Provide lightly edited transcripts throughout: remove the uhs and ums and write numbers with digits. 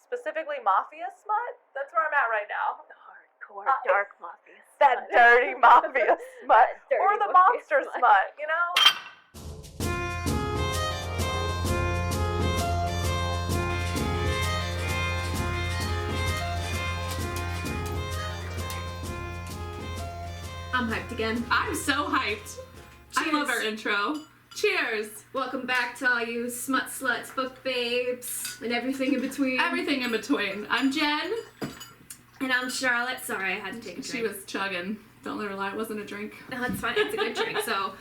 specifically mafia smut. That's where I'm at right now. The hardcore, dark mafia smut. That dirty mafia smut. Dirty Or the mafia monster smut, you know? I'm hyped again. I'm so hyped. I love our intro. Cheers. Welcome back to all you smut sluts, book babes, and everything in between. Everything in between. I'm Jen. And I'm Charlotte. Sorry, I had to take a drink. She was chugging. Don't let her lie, it wasn't a drink. No, it's fine. It's a good drink. So,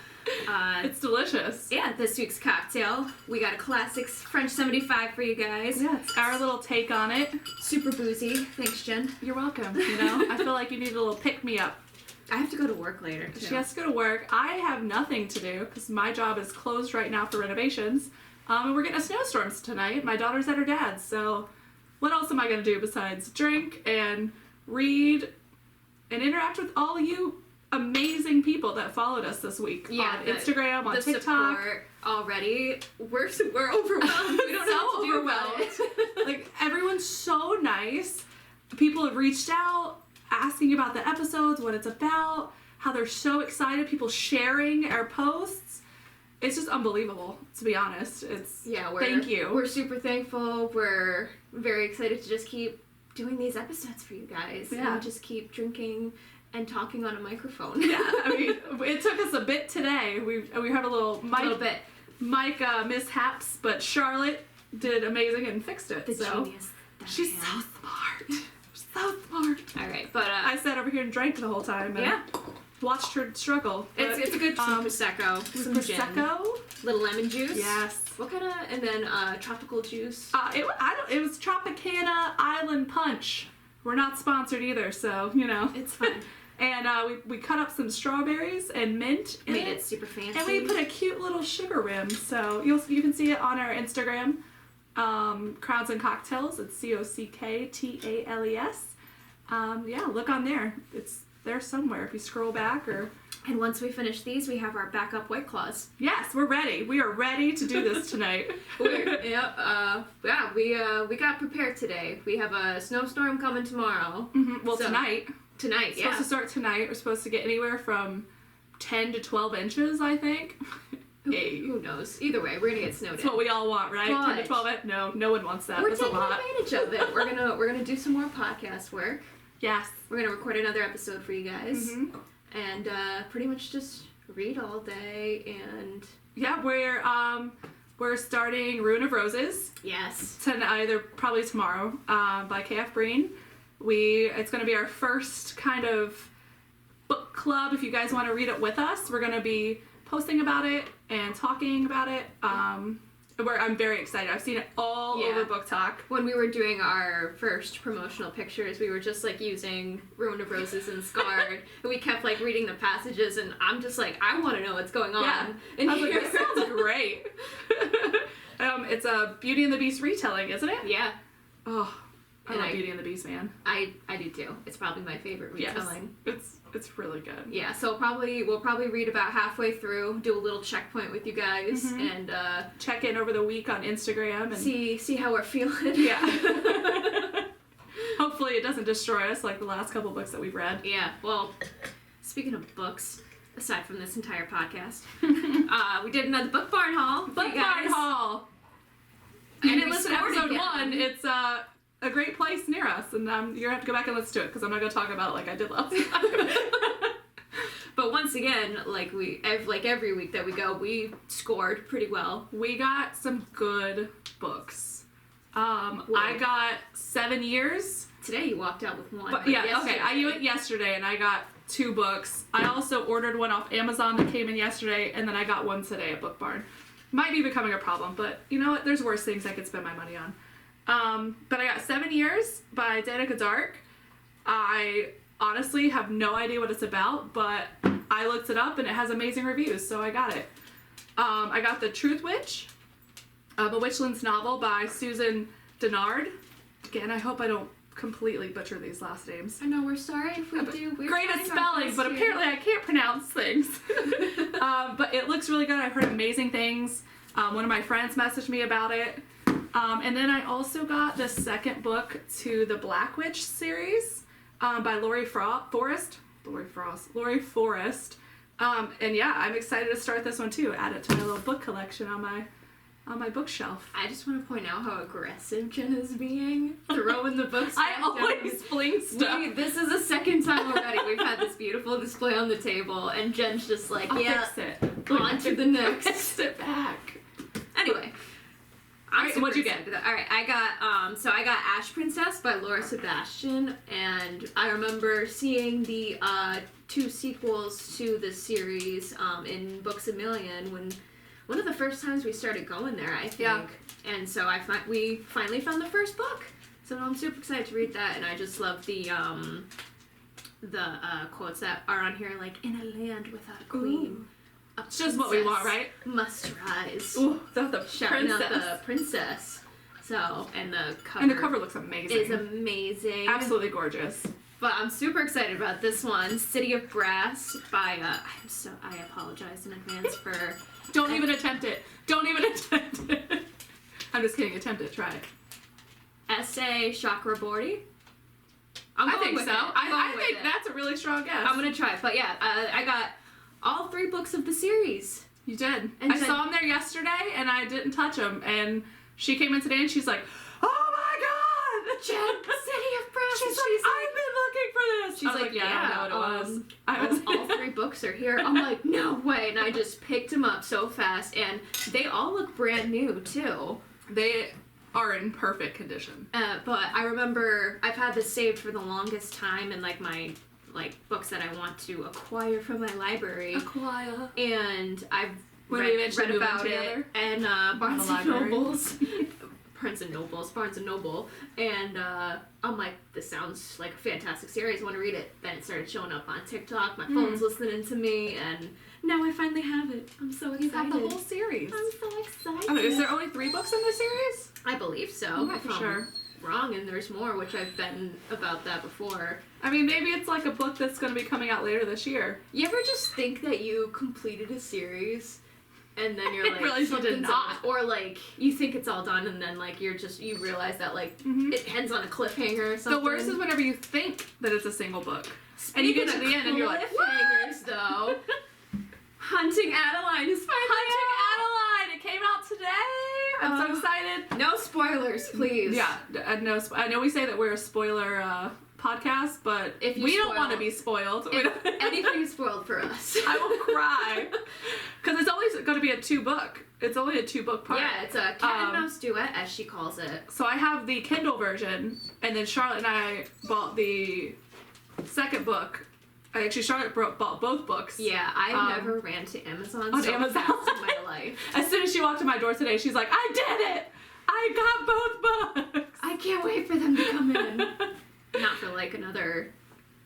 it's delicious. Yeah, this week's cocktail. We got a classics French 75 for you guys. Yeah, it's our little take on it. Super boozy. Thanks, Jen. You're welcome. You know, I feel like you need a little pick-me-up. I have to go to work later, too. She has to go to work. I have nothing to do because my job is closed right now for renovations. And we're getting a snowstorm tonight. My daughter's at her dad's, so what else am I going to do besides drink and read and interact with all you amazing people that followed us this week on Instagram, on TikTok. Support already. We're overwhelmed. We don't know what to do about it. Like, everyone's so nice. People have reached out, asking about the episodes, what it's about, how they're so excited, people sharing our posts. It's just unbelievable, to be honest. Thank you. We're super thankful. We're very excited to just keep doing these episodes for you guys. Yeah. And just keep drinking and talking on a microphone. Yeah, I mean, it took us a bit today. We had a little mic mishaps, but Charlotte did amazing and fixed it. The genius. She's so smart. So smart. All right, but I sat over here and drank the whole time and watched her struggle. It's a good prosecco. Some prosecco, gin, little lemon juice. Yes. What kind of and then tropical juice? It was Tropicana Island Punch. We're not sponsored either, so you know it's fun. And we cut up some strawberries and mint. Made it super fancy. And we put a cute little sugar rim. So you can see it on our Instagram. Crowds and Cocktails. It's COCKTALES. Look on there. It's there somewhere if you scroll back or. And once we finish these, we have our backup White Claws. Yes, we're ready. We are ready to do this tonight. We got prepared today. We have a snowstorm coming tomorrow. Mm-hmm. Well, tonight. Tonight, it's supposed to start tonight. We're supposed to get anywhere from 10 to 12 inches, I think. Who knows? Either way, we're gonna get snowed in. That's what we all want, right? But 10 to 12 inches? No one wants that. We're That's a lot. taking advantage of it. We're gonna do some more podcast work. Yes. We're gonna record another episode for you guys, and pretty much just read all day. And yeah, we're starting Rune of Roses. Yes. Probably tomorrow by K.F. Breen. It's going to be our first kind of book club. If you guys want to read it with us, we're going to be posting about it and talking about it. I'm very excited. I've seen it all over BookTok. When we were doing our first promotional pictures, we were just like using Ruin of Roses and Scarred, and we kept like reading the passages, and I'm just like, I want to know what's going on. Yeah. And I was like, this sounds great. It's a Beauty and the Beast retelling, isn't it? Yeah. Oh, I love Beauty and the Beast, man. I do too. It's probably my favorite retelling. Yes, it's really good. Yeah, so we'll probably read about halfway through, do a little checkpoint with you guys, and check in over the week on Instagram and see how we're feeling. Yeah. Hopefully it doesn't destroy us like the last couple books that we've read. Yeah. Well, speaking of books, aside from this entire podcast, we did another Book Barn haul. Book Barn haul. You didn't listen to episode 1. It's a great place near us, and you're gonna have to go back and listen to it because I'm not gonna talk about it like I did last time. But once again, like every week that we go, we scored pretty well. We got some good books. I got 7 Years. Today you walked out with one. But yeah, okay. I went yesterday and I got 2 books. I also ordered one off Amazon that came in yesterday, and then I got one today at Book Barn. Might be becoming a problem, but you know what? There's worse things I could spend my money on. But I got 7 Years by Danica Dark. I honestly have no idea what it's about, but I looked it up and it has amazing reviews, so I got it. I got The Truth Witch, a Witchlands novel by Susan Dennard. Again, I hope I don't completely butcher these last names. I know, we're sorry if we do. We're great at spelling, but apparently I can't pronounce things. But it looks really good. I've heard amazing things. One of my friends messaged me about it. And then I also got the second book to the Black Witch series by Lori Forrest. And yeah, I'm excited to start this one too. Add it to my little book collection on my bookshelf. I just want to point out how aggressive Jen is being, throwing the books. I always fling stuff. This is the second time already we've had this beautiful display on the table, and Jen's just like, I'll yeah, fix it. on to the next. Fix it back. Anyway. Alright, what'd you get? Alright, I got Ash Princess by Laura Sebastian, and I remember seeing the 2 sequels to this series in Books A Million when one of the first times we started going there, I think. Yeah. And so we finally found the first book. So I'm super excited to read that, and I just love the quotes that are on here, like, in a land without a queen. It's just what we want, right? Must rise. Ooh, that's the Shouting princess. out the princess. So, and the cover. And the cover looks amazing. Is amazing. Absolutely gorgeous. But I'm super excited about this one, City of Brass by, I apologize in advance for... Don't even attempt it. Don't even attempt it. I'm just kidding. Attempt it. Try it. S.A. Chakraborty. I think so. I think that's a really strong guess. I'm going to try it. But yeah, I got all 3 books of the series. You did. And I saw them there yesterday, and I didn't touch them. And she came in today, and she's like, "Oh my God, Jen, City of Brass." She's like, "I've been looking for this." She's I was like, "Yeah, I don't know what it was." All 3 books are here. I'm like, no way. And I just picked them up so fast. And they all look brand new, too. They are in perfect condition. But I remember I've had this saved for the longest time in, like, my, like, books that I want to acquire from my library. Acquire. And I've When we read eventually move about in it. together. And Barnes and library. Nobles. Barnes and Noble, and I'm like, this sounds like a fantastic series, I want to read it. Then it started showing up on TikTok, my phone's listening to me, and now I finally have it. I'm so excited. You have the whole series. I'm so excited. Oh, is there only 3 books in this series? I believe so. I'm not if I'm sure. wrong, and there's more, which I've been about that before. I mean, maybe it's like a book that's going to be coming out later this year. You ever just think that you completed a series and then you're like, realize you did something's not. or like you think it's all done and then like you realize that like it ends on a cliffhanger or something. The worst is whenever you think that it's a single book. Speaking and you get to the end and you're like, cliffhangers though. Hunting Adeline is finally Hunting Adeline! It came out today! I'm so excited. No spoilers, please. Yeah, no. I know we say that we're a spoiler podcast, but If you we don't spoil- want to be spoiled. Anything is spoiled for us. I will cry. Because it's always going to be a 2-book. It's only a 2-book part. Yeah, it's a cat and mouse duet, as she calls it. So I have the Kindle version, and then Charlotte and I bought the second book. Actually, Charlotte bought both books. Yeah, I've never ran to Amazon on so Amazon. fast in my life. As soon as she walked to my door today, she's like, "I did it! I got both books!" I can't wait for them to come in. Not for like another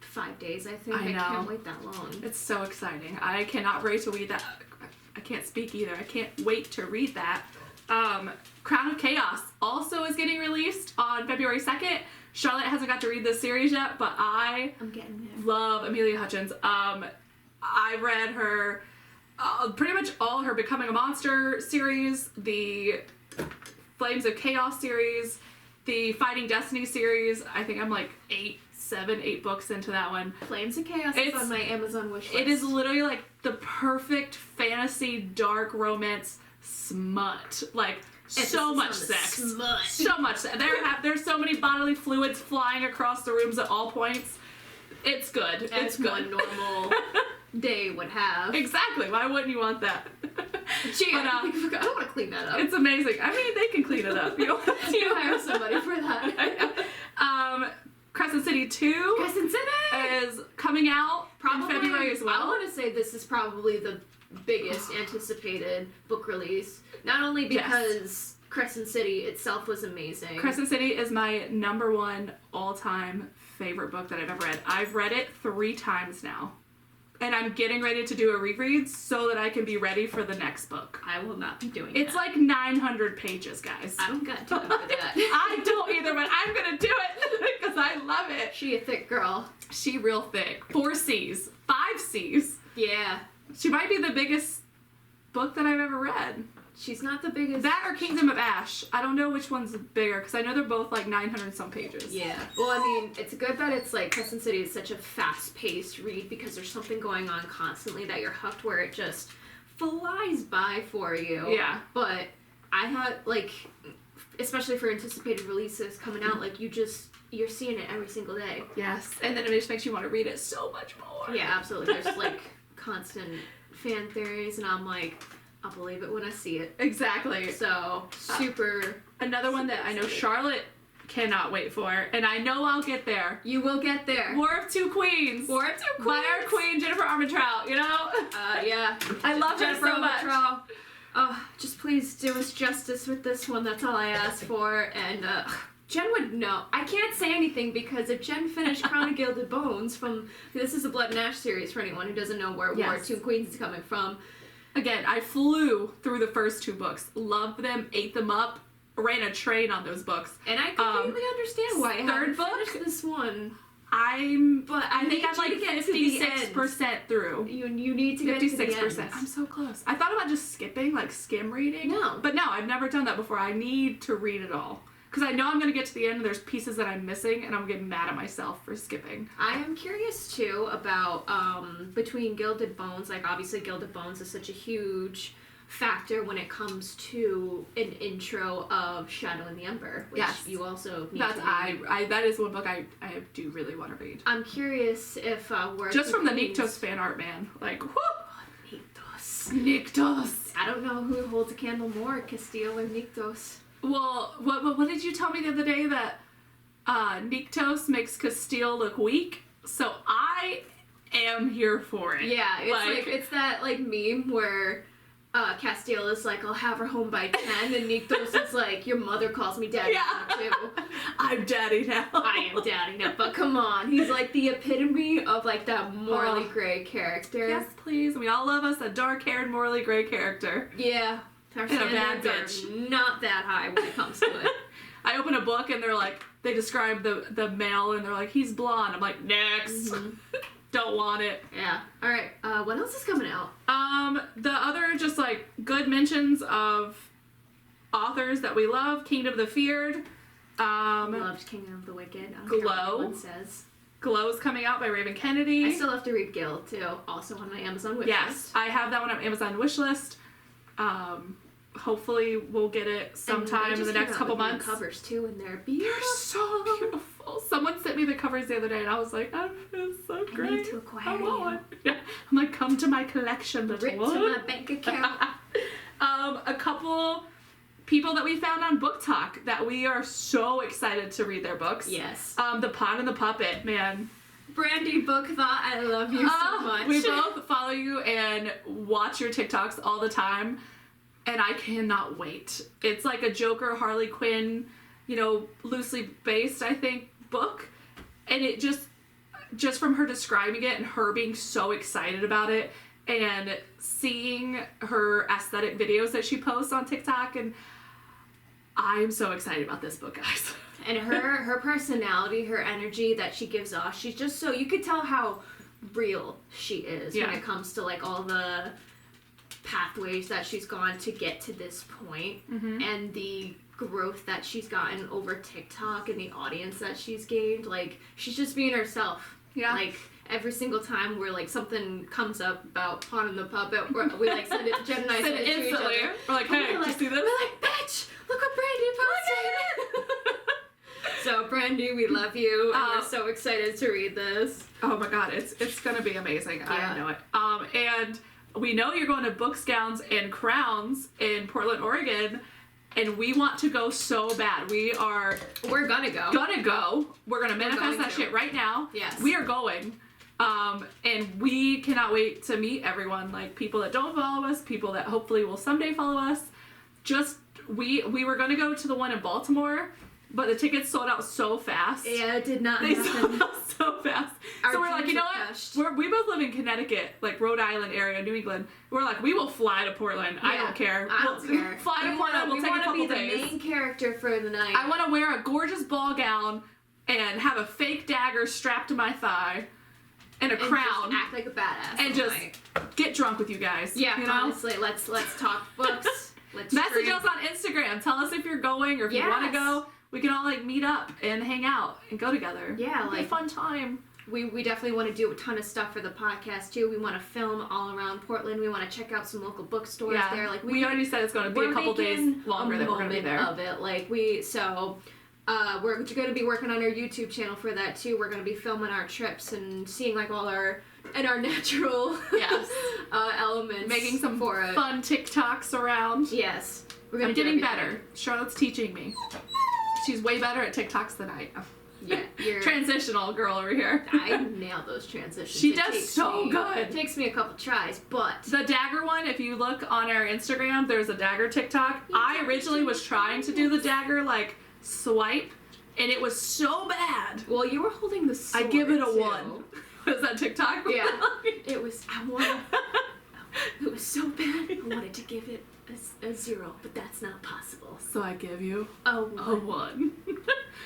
5 days, I think. I know. I can't wait that long. It's so exciting. I cannot wait to read that. I can't speak either. I can't wait to read that. Crown of Chaos also is getting released on February 2nd. Charlotte hasn't got to read this series yet, but I'm getting there. love Amelia Hutchins. I read her, pretty much all her Becoming a Monster series, the Flames of Chaos series, the Fighting Destiny series. I think I'm like 8 books into that one. Flames of Chaos is on my Amazon wish list. It is literally like the perfect fantasy dark romance smut. Like, so much sex. Smut. So much sex. There's so many bodily fluids flying across the rooms at all points. It's good. It's good. One normal day would have. Exactly. Why wouldn't you want that? Gee, I don't want to clean that up. It's amazing. I mean, they can clean it up. You don't have You hire somebody for that. Crescent City 2 Crescent City is coming out in February as well. I want to say this is probably the biggest anticipated book release. Not only because Crescent City itself was amazing. Crescent City is my #1 all-time favorite book that I've ever read. I've read it 3 times now. And I'm getting ready to do a reread so that I can be ready for the next book. I will not be doing It's like 900 pages, guys. I don't got time for that. I don't either, but I'm gonna do it because I love it. She a thick girl. She real thick. 4 C's. 5 C's. Yeah. She might be the biggest book that I've ever read. She's not the biggest. That or Kingdom of Ash. I don't know which one's bigger because I know they're both like 900 some pages. Yeah. Well, I mean, it's good that it's like Crescent City is such a fast-paced read because there's something going on constantly that you're hooked where it just flies by for you. Yeah. But I had like, especially for anticipated releases coming out, like you're seeing it every single day. Yes. And then it just makes you want to read it so much more. Yeah, absolutely. There's like constant fan theories, and I'm like, I'll believe it when I see it. Exactly. So super. Another one that I know Charlotte cannot wait for, and I know I'll get there. You will get there. War of Two Queens. War of Two Queens. By our queen, Jennifer Armentrout, you know? Yeah. I love her so much. Armentrout. Oh, just please do us justice with this one. That's all I ask for. And Jen would know. I can't say anything because if Jen finished Crown of Gilded Bones from... This is the Blood and Ash series for anyone who doesn't know where War of Two Queens is coming from. Again, I flew through the first 2 books. Loved them, ate them up, ran a train on those books. And I completely understand why I haven't finished this one. I think I'm like 56% through. You need to get to the end. 56%. I'm so close. I thought about just skipping, like skim reading. No. But no, I've never done that before. I need to read it all. Because I know I'm going to get to the end and there's pieces that I'm missing and I'm getting mad at myself for skipping. I am curious too about between Gilded Bones, like obviously Gilded Bones is such a huge factor when it comes to an intro of Shadow and the Ember, which you also need to read. That is one book I do really want to read. I'm curious if we're just from the Nyktos fan art, man. Like, whoop! Nyktos! I don't know who holds a candle more, Castile or Nyktos. Well, what did you tell me the other day that Nyktos makes Castile look weak? So I am here for it. Yeah, it's that like meme where Castile is like, I'll have her home by 10, and Nyktos is like, your mother calls me daddy now too. I'm daddy now. I am daddy now, but come on, he's like the epitome of like that morally gray character. Yes, please. We all love us a dark-haired, morally gray character. Yeah. Our and a bad standards bitch. are not that high when it comes to it. I open a book and they're like, they describe the male and they're like, he's blonde. I'm like, next. Mm-hmm. Don't want it. Yeah. All right. What else is coming out? The other just like good mentions of authors that we love. Kingdom of the Feared. Loved Kingdom of the Wicked. I don't Glow. care what anyone says. Glow is coming out by Raven Kennedy. I still have to read Guild too. Also on my Amazon wishlist. Yes, I have that one on Amazon wishlist. Hopefully we'll get it sometime in the next couple months. Covers too, and they're beautiful. They're so beautiful. Someone sent me the covers the other day, and I was like, "Oh, this is so great." I need to acquire you. Yeah, I'm like, "Come to my collection, little Written one." to my bank account. A couple people that we found on BookTok that we are so excited to read their books. Yes. The Pod and the Puppet, man. Brandy Book Thought, I love you so much. We both follow you and watch your TikToks all the time. And I cannot wait. It's like a Joker, Harley Quinn, loosely based, I think, book. And it just from her describing it and her being so excited about it and seeing her aesthetic videos that she posts on TikTok, and I am so excited about this book, guys. And her personality, her energy that she gives off, she's just so, you could tell how real she is when it comes to like all the pathways that she's gone to get to this point, and the growth that she's gotten over TikTok and the audience that she's gained. Like, she's just being herself. Yeah. Like, every single time where like something comes up about Pawn and the Puppet, we like send it, Jen and I send it to each other. We're like, hey, did you see this? We're like, bitch, look what Brandy posted. So Brandy, we love you, and we're so excited to read this. Oh my god, it's gonna be amazing. I know it. And we know you're going to Books, Gowns, and Crowns in Portland, Oregon, and we want to go so bad. We're gonna go. We're gonna manifest that shit right now. Yes. We are going. And we cannot wait to meet everyone, like people that don't follow us, people that hopefully will someday follow us. We were gonna go to the one in Baltimore, but the tickets sold out so fast. Yeah, it did not They happen. sold out so fast. So we're like, you know what? We both live in Connecticut, like Rhode Island area, New England. We're like, we will fly to Portland. Yeah, I don't care. I don't care. Fly to Portland. We'll take a couple days. We want to be the main character for the night. I want to wear a gorgeous ball gown and have a fake dagger strapped to my thigh and a crown. Just act like a badass. And just get drunk with you guys. Yeah, you know? honestly, let's talk books. Let's Message stream. us on Instagram. Tell us if you're going or if you want to Yes. go. We can all like meet up and hang out and go together. Yeah, It'll be a like- fun time. We definitely want to do a ton of stuff for the podcast too. We want to film all around Portland. We want to check out some local bookstores Yeah, there. Like we already said it's going to be we're a couple days making longer that we're going to be there. Of it, like we're going to be working on our YouTube channel for that too. We're going to be filming our trips and seeing like all our natural Yes. elements, Making some for it. fun TikToks around. Yes, we're gonna I'm do getting everything. better. Charlotte's teaching me. She's way better at TikToks than I am. Yeah, you're. Transitional girl over here. I nail those transitions. She It does takes so me- good. It takes me a couple tries, but The dagger one, if you look on our Instagram, there's a dagger TikTok. I originally was trying to do the dagger like swipe, and it was so bad. well, you were holding the sword. I give it a too. 1. Was that TikTok? Yeah. It was. It was so bad. I wanted to give it a 0, but that's not possible. So I give you Oh. a 1.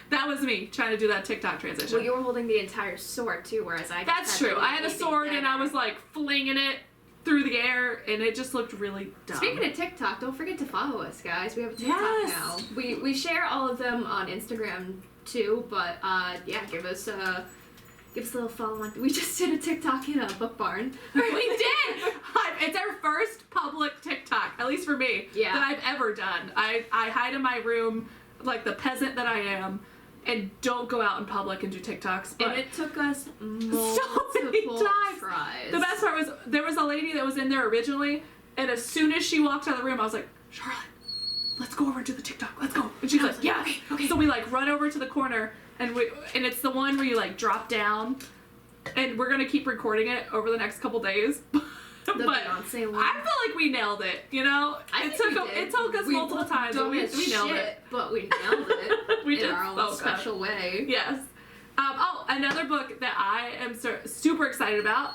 That was me trying to do that TikTok transition. Well, you were holding the entire sword too, whereas I. That's had true. the I had a big sword and I dagger. was like flinging it through the air, and it just looked really dumb. Speaking of TikTok, don't forget to follow us, guys. We have a TikTok Yes. now. We share all of them on Instagram too, but yeah, give us a little follow on. We just did a TikTok in a book barn. We did! It's our first public TikTok, at least for me, Yeah. that I've ever done. I hide in my room like the peasant that I am and don't go out in public and do TikToks. But And it took us many multiple times. tries. the best part was there was a lady that was in there originally, and as soon as she walked out of the room, I was like, Charlotte, let's go over and do the TikTok. Let's go. And she's I was like, like, yes. okay. So we like run over to the corner, and it's the one where you like drop down, and we're gonna keep recording it over the next couple days. The But Beyonce one. I feel like we nailed it. You know, I it think took we did. it took us We multiple looked times, but dumb we as nailed shit, it. But we nailed it We in did our own so good. special way. Yes. Another book that I am super excited about.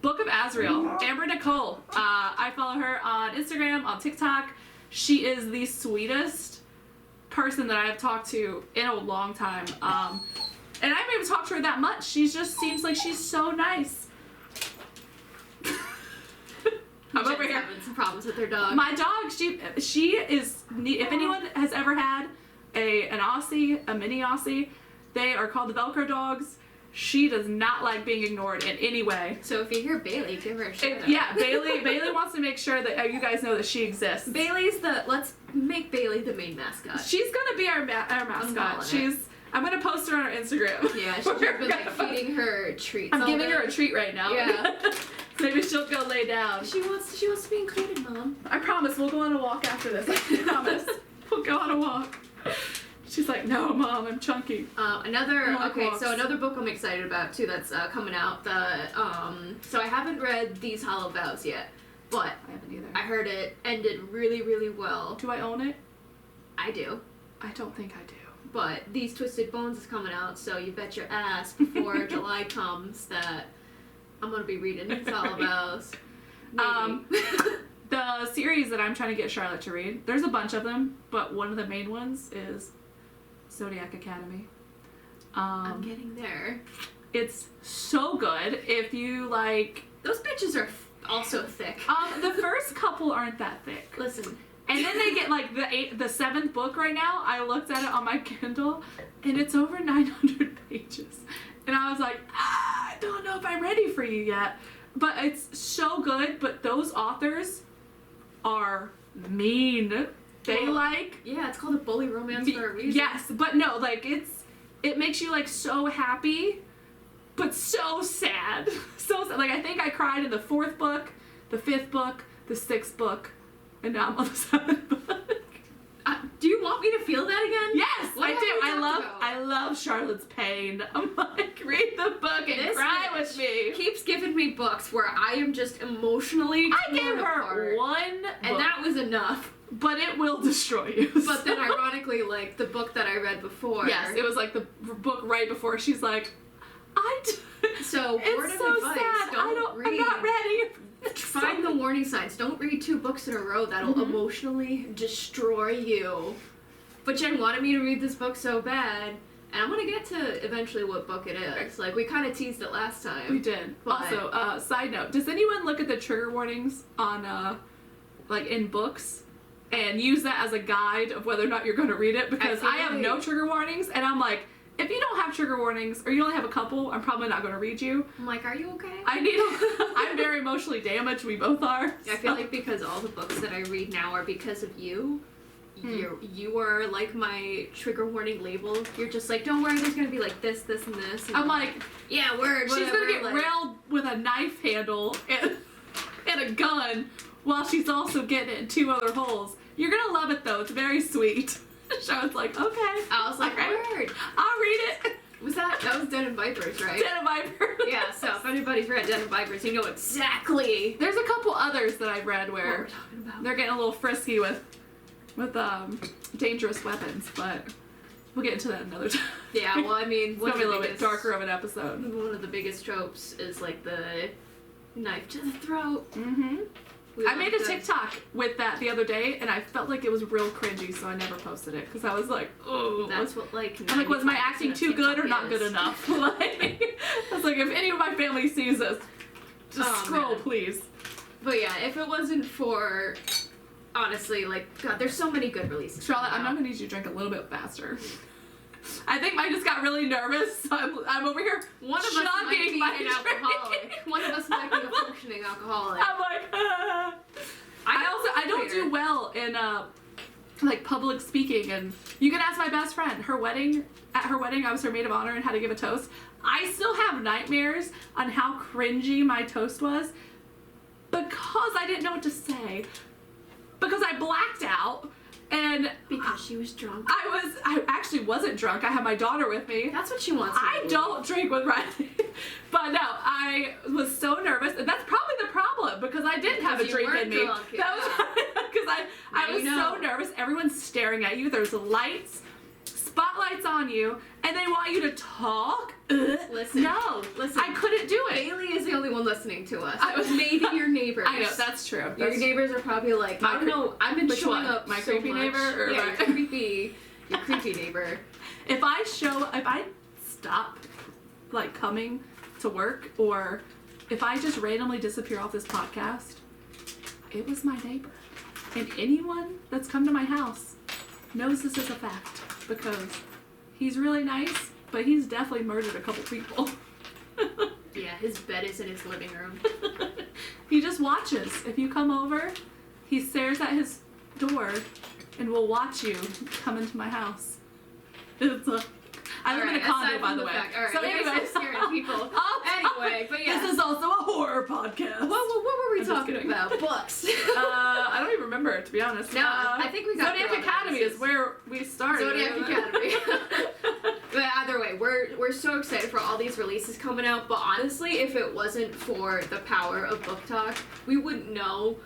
Book of AZRAEL. Amber Nicole. I follow her on Instagram, on TikTok. She is the sweetest person that I have talked to in a long time. And I haven't even talked to her that much. She just seems like she's so nice. I'm over Jen's here. having some problems with her dog. My dog, she is. If anyone has ever had an Aussie, a mini Aussie, they are called the Velcro dogs. She does not like being ignored in any way. So if you hear Bailey, give her a shout out. Yeah, Bailey wants to make sure that you guys know that she exists. Bailey's let's make Bailey the main mascot. She's gonna be our mascot. calling I'm gonna post her on our Instagram. Yeah, she's been like feeding her treats. I'm all giving day. her a treat right now. Yeah. Maybe she'll go lay down. She wants to be included, Mom. I promise we'll go on a walk after this. I promise. We'll go on a walk. She's like, no, Mom, I'm chunky. Another like walks. so another book I'm excited about too that's coming out. So I haven't read These Hollow Vows yet, but I haven't either. I heard it ended really, really well. Do I own it? I do. I don't think I do. But These Twisted Bones is coming out, so you bet your ass before July comes that I'm gonna be reading These Hollow Vows. Maybe. The series that I'm trying to get Charlotte to read, there's a bunch of them, but one of the main ones is Zodiac Academy. I'm getting there. It's so good. If you like, Those bitches are also thick. the first couple aren't that thick. Listen, And then they get like the 7th book right now. I looked at it on my Kindle, and it's over 900 pages. And I was like, I don't know if I'm ready for you yet. But it's so good. But those authors are mean. They yeah, it's called a bully romance for a reason. yes, but no, like it makes you like so happy, but so sad. So sad. Like I think I cried in the 4th book, the 5th book, the 6th book, and now I'm on the 7th book. Do you want me to feel that again? Yes, What I have do. we talked about? I love Charlotte's pain. I'm like, read the book and This cry bitch with me. keeps giving me books where I am just emotionally I gave torn her apart. one And book, that was enough. but it will destroy you. But then ironically, like the book that I read before. yes, it was like the book right before. She's like, So word it's of so advice, sad. don't read. I'm not ready. Find the warning signs. Don't read 2 books in a row. That'll emotionally destroy you. But Jen wanted me to read this book so bad, and I'm gonna get to eventually what book it is. Like we kind of teased it last time. We did. But- Also, side note: does anyone look at the trigger warnings on, like in books? and use that as a guide of whether or not you're going to read it, because I have no trigger warnings, and I'm like, if you don't have trigger warnings, or you only have a couple, I'm probably not going to read you. I'm like, are you okay? I'm very emotionally damaged, we both are. I feel like because all the books that I read now are because of you. You are like my trigger warning label. You're just like, don't worry, there's gonna be like this, this, and this. And I'm like, yeah, word. She's whatever, gonna get railed with a knife handle and a gun while she's also getting it in 2 other holes. You're gonna love it though. It's very sweet. So it's like, okay. I was like, okay, word. I'll read it. Was that was Den and Vipers, right? Den and Vipers. Yeah. So if anybody's read Den and Vipers, you know exactly. There's a couple others that I've read What where we're talking about. they're getting a little frisky with dangerous weapons, but we'll get into that another time. Yeah. Well, I mean, It's gonna be a little bit darker of an episode. One of the biggest tropes is like the knife to the throat. Mm-hmm. I made a TikTok with that the other day, and I felt like it was real cringy, so I never posted it because I was like, oh. That's what like. I'm like, was my acting too good or not is. good enough? Like, I was like, if any of my family sees this, just scroll, man. please. But yeah, if it wasn't for, honestly, like, God, there's so many good releases. Charlotte, I'm not gonna need you to drink a little bit faster. I think I just got really nervous, so I'm over here One of us might chugging be my an alcoholic. One of us might be a functioning alcoholic. I'm like, I don't do well in like public speaking, and you can ask my best friend. At her wedding, I was her maid of honor and had to give a toast. I still have nightmares on how cringy my toast was because I didn't know what to say, because I blacked out. And Because she was drunk. I actually wasn't drunk. I had my daughter with me. That's what she wants. I don't drink with Riley. But no, I was so nervous. And that's probably the problem, because I didn't have a Because you drink in me. weren't drunk, That was because I was so nervous. Everyone's staring at you. There's lights, spotlights on you, and they want you to talk. Listen. No. Listen. I couldn't do it. Bailey is the only one listening to us. I was Maybe your neighbors. I know, that's true. Your neighbors are probably like, I don't know, I've been Which showing one? up My so creepy much. neighbor or yeah, my- your creepy neighbor. If I stop, like, coming to work, or if I just randomly disappear off this podcast, it was my neighbor. And anyone that's come to my house knows this is a fact, because he's really nice, but he's definitely murdered a couple people. Yeah, his bed is in his living room. He just watches. If you come over, he stares at his door and will watch you come into my house. I live in a condo, by the way. Alright, So you guys anyway, are scaring people. Anyway, but yeah. This is also a horror podcast. What were we I'm just talking kidding. about? Books. I don't even remember, to be honest. No, I think we got Zodiac through all the Academy releases. is where we started. Zodiac Academy. But either way, we're so excited for all these releases coming out. But honestly, if it wasn't for the power of BookTok, we wouldn't know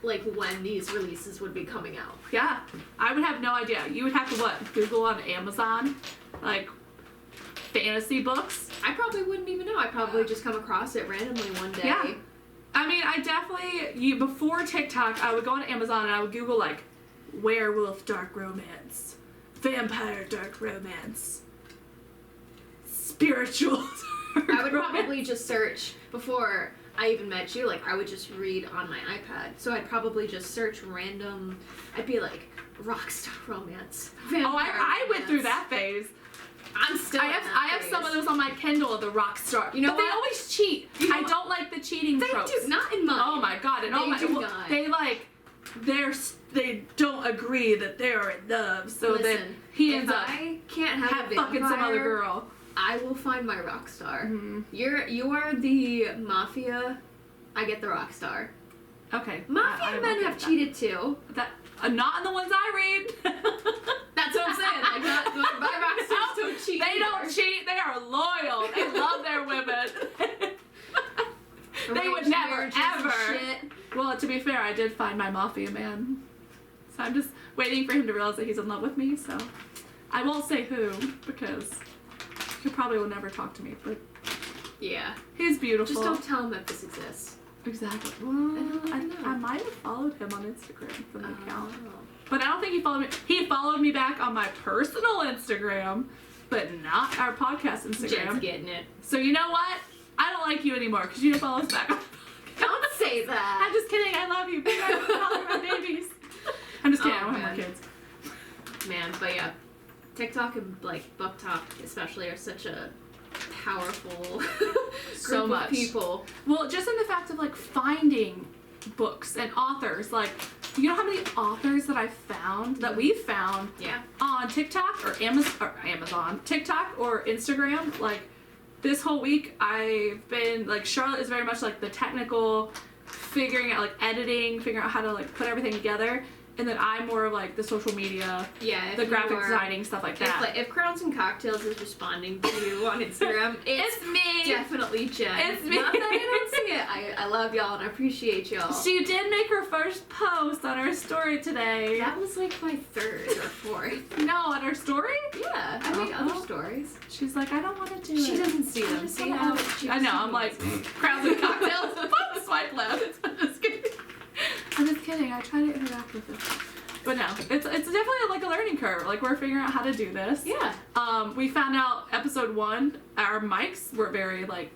like when these releases would be coming out. Yeah, I would have no idea. You would have to Google on Amazon, like fantasy books. I probably wouldn't even know. I'd probably just come across it randomly one day. Yeah. I mean, I definitely, before TikTok, I would go on Amazon and I would Google, like, werewolf dark romance, vampire dark romance, spiritual dark I would romance. probably just search, before I even met you, like, I would just read on my iPad. So I'd probably just search random, I'd be like, rockstar romance, vampire I went through romance. that phase. I'm still I have some of those on my Kindle of the Rockstar. You know but they what? always cheat. You know I what? don't like the cheating They tropes. do, not in mine. Oh my god! And They do not. They don't agree that they're in love. So then Listen, he if ends up I can't have a fucking some other vampire, girl. I will find my rock star. Mhm. You are the mafia. I get the rock star. Okay. Mafia I'm men okay have with cheated too. that. Not in the ones I read. That's what I'm saying. Like, my rock stars don't cheat. They don't either. cheat. They are loyal. They love their women. They would Arranged never, marriages and ever. shit. Well, to be fair, I did find my mafia man. So I'm just waiting for him to realize that he's in love with me, so I won't say who, because he probably will never talk to me, but Yeah. he's beautiful. Just don't tell him that this exists. Exactly. don't I know. might have followed him on Instagram from the account. Oh. But I don't think he followed me. He followed me back on my personal Instagram, but not our podcast Instagram. Jen's getting it. So you know what? I don't like you anymore because you didn't follow us back. Don't say that. I'm just kidding. I love you. Big follow my babies. I'm just kidding. I Oh, don't have more man. kids. Man, but yeah, TikTok and like BookTok especially are such a powerful So group much. of people. Well, just in the fact of like finding books and authors, like you know how many authors that we've found Yeah. on TikTok or Amazon, TikTok or Instagram. Like this whole week, I've been like Charlotte is very much like the technical, figuring out like editing, figuring out how to like put everything together, and then I'm more of like the social media, Yeah. the graphic designing stuff like that. If Crowns and Cocktails is responding to you on Instagram, it's me. definitely Jen. It's me. Not that I don't see it. I love y'all and I appreciate y'all. She did make her first post on her story today. That was like my third or fourth. No, on her story? Yeah, I made other stories. She's like, I don't want to do it. She doesn't see them. just See wanna how have she I know, I'm like, Crowns and Cocktails, swipe left. I'm just kidding. I'm just kidding. I try to interact with it. But no, it's definitely like a learning curve. Like we're figuring out how to do this. Yeah. We found out episode 1, our mics were very like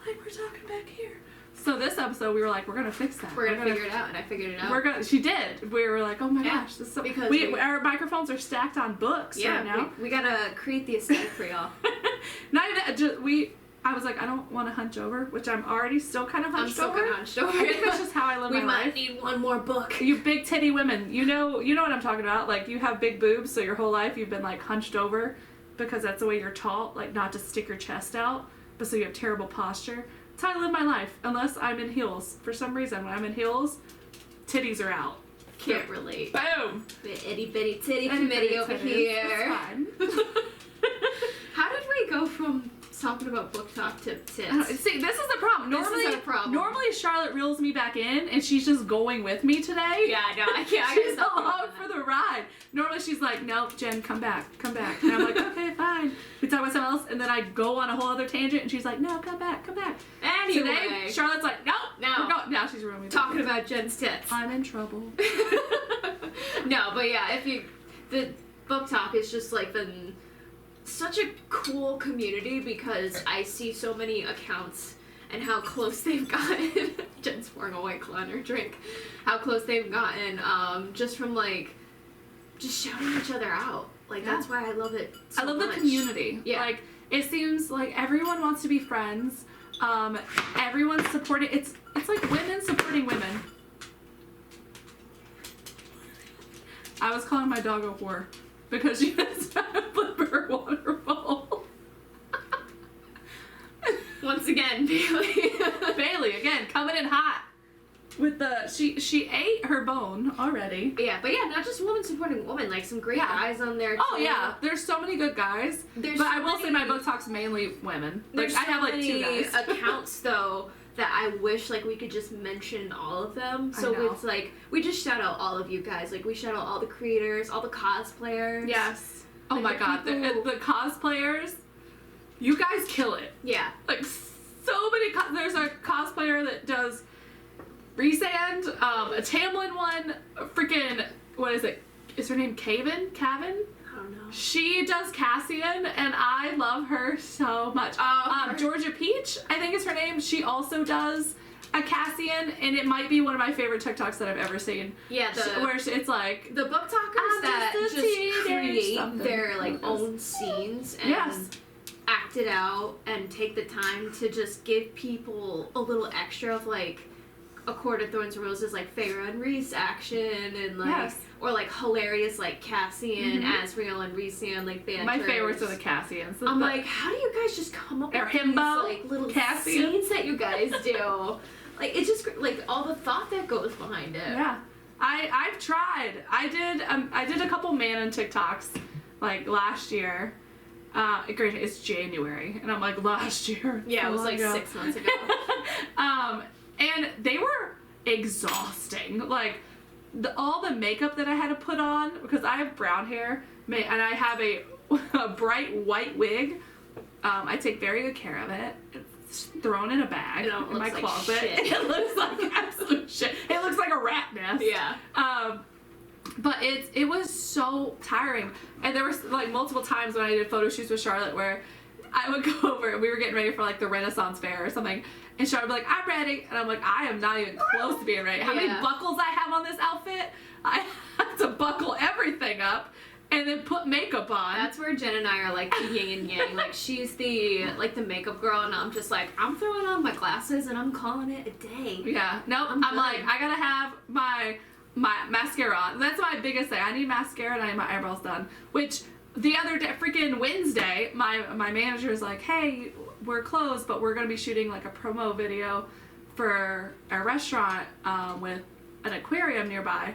we're talking back here. So this episode we were like, we're gonna fix that. We're gonna figure it out, and I figured it out. She did. We were like, oh my Yeah, gosh, this is so, because our microphones are stacked on books right now. we gotta create the aesthetic for y'all. Not even that, I was like, I don't want to hunch over, which I'm already still kind of I'm hunched still over. kind of hunched over. I think that's just how I live We my might life. need one more book. You big titty women, you know what I'm talking about. Like you have big boobs, so your whole life you've been like hunched over because that's the way you're taught, like not to stick your chest out, but so you have terrible posture. That's how I live my life, unless I'm in heels. For some reason, when I'm in heels, titties are out. Can't relate. Boom. The itty bitty titty Itty committee bitty over titties. here. That's fine. How did we go from talking about book talk to I don't- tits? See, this is the problem. This Normally, is a problem. normally Charlotte reels me back in, and she's just going with me today. Yeah, no, I can't. I She's gotta stop along doing for that. the ride. Normally she's like, no, Jen, come back. And I'm like, okay, fine. We talk about something else, and then I go on a whole other tangent, and she's like, no, come back. Anyway, Today, Charlotte's like, no, No. we're going. Now she's ruining me. talking about Jen's tits. I'm in trouble. No, but yeah, the book talk is just like been such a cool community because I see so many accounts and how close they've gotten. Jen's pouring a White Claw in her drink. How close they've gotten just from like just shouting each other out. Like that's why I love it. So I love the much. community. Yeah. Like it seems like everyone wants to be friends. Everyone's supporting. It's like women supporting women. I was calling my dog a whore because she has a flipper water bowl. Once again, Bailey. Bailey again coming in hot with the she ate her bone already. Yeah, but yeah, not just women supporting women, like some great Yeah. guys on there. Oh too. yeah, there's so many good guys. There's But so I will say many- my book talk's mainly women. Like There's I have so like 2 many guys. accounts though that I wish like we could just mention all of them. I So know. it's like we just shout out all of you guys. Like we shout out all the creators, all the cosplayers. Yes. Oh Like my the god, people- the cosplayers, you guys kill it. Yeah. Like so many. There's a cosplayer that does Resand, a Tamlin one, freaking what is it? Is her name Cavan? I don't know. She does Cassian, and I love her so much. Oh, Georgia Peach, I think is her name. She also does a Cassian, and it might be one of my favorite TikToks that I've ever seen. Yeah, It's like, the book talkers I'm that just a just teenage create something. their like Yes. own scenes and Yes. act it out and take the time to just give people a little extra of like A Court of Thorns and Roses, like Feyre and Rhys action, and like Yes. or like hilarious like Cassian, Mhm. Azrael and Rhysand like banter. my favorites are the Cassians. I'm like, how do you guys just come up Or with these himbo, like little Cassian. scenes that you guys do? Like it's just like all the thought that goes behind it. Yeah, I've tried. I did a couple Manon TikToks like last year. Granted, it's January, and I'm like last year. Yeah, it was so like long ago. 6 months ago. And they were exhausting. Like all the makeup that I had to put on because I have brown hair, and I have a bright white wig. I take very good care of it. It's thrown in a bag It all in my looks like closet. shit. It looks like absolute shit. It looks like a rat nest. Yeah. But it was so tiring, and there was like multiple times when I did photo shoots with Charlotte where I would go over and we were getting ready for like the Renaissance fair or something, and Charlotte would be like, I'm ready, and I'm like, I am not even close to being ready. How many buckles I have on this outfit? I have to buckle everything up and then put makeup on. That's where Jen and I are like the yin and yang. Like she's the makeup girl, and I'm just like, I'm throwing on my glasses and I'm calling it a day. Yeah, nope. I'm like, I gotta have my mascara on. That's my biggest thing. I need mascara and I need my eyebrows done. Which the other day, freaking Wednesday, my manager's like, hey, we're closed, but we're gonna be shooting like a promo video for a restaurant with an aquarium nearby.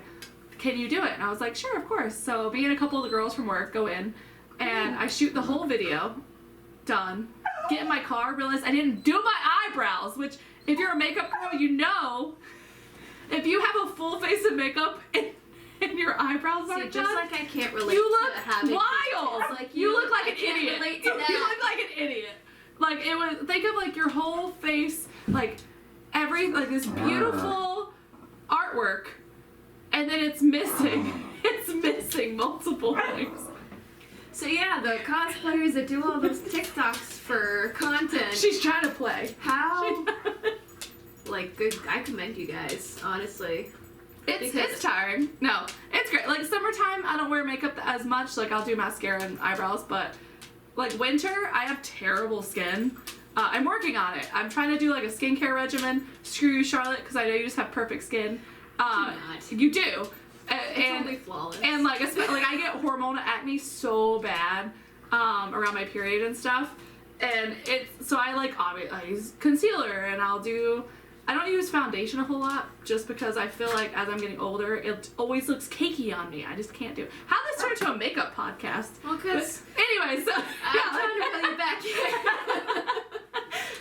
Can you do it? And I was like, sure, of course. So me and a couple of the girls from work go in, and I shoot the whole video. Done. Get in my car, realize I didn't do my eyebrows, which if you're a makeup girl, you know, if you have a full face of makeup and your eyebrows aren't just done, like I can't relate you look to having wild. Like you look like I an can't idiot. relate to that. You look like an idiot. Like it was. Think of like your whole face, like this beautiful artwork, and then it's missing. It's missing multiple things. So yeah, the cosplayers that do all those TikToks for content. She's trying to play. How? Like, good. I commend you guys, honestly. It's tiring. No, it's great. Like summertime, I don't wear makeup as much. Like I'll do mascara and eyebrows, but like winter, I have terrible skin. I'm working on it. I'm trying to do like a skincare regimen. Screw you, Charlotte, because I know you just have perfect skin. You do. It's only flawless. And like I get hormonal acne so bad around my period and stuff. And so I I use concealer, and I don't use foundation a whole lot just because I feel like as I'm getting older, it always looks cakey on me. I just can't do it. How did this turn into a makeup podcast? Well, because anyway, so I'm trying to reel you back here.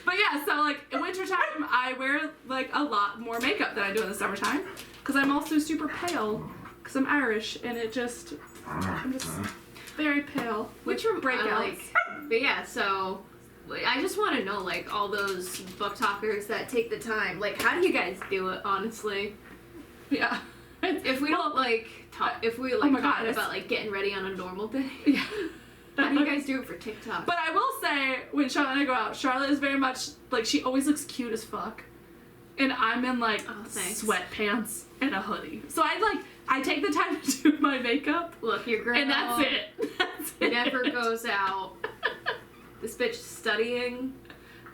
But yeah, so like in wintertime, I wear like a lot more makeup than I do in the summertime because I'm also super pale because I'm Irish, and I'm just very pale. Which breakouts. But yeah, so I just want to know, like, all those book talkers that take the time. Like, how do you guys do it, honestly? Yeah. If we don't, like, talk, if we, like, talk about, like, getting ready on a normal day. Yeah. How do you guys do it for TikTok? But I will say, when Charlotte and I go out, Charlotte is very much, like, she always looks cute as fuck. And I'm in, like, sweatpants and a hoodie. So I take the time to do my makeup. Look, your girl. And that's it. That's it. Never goes out. This bitch is studying.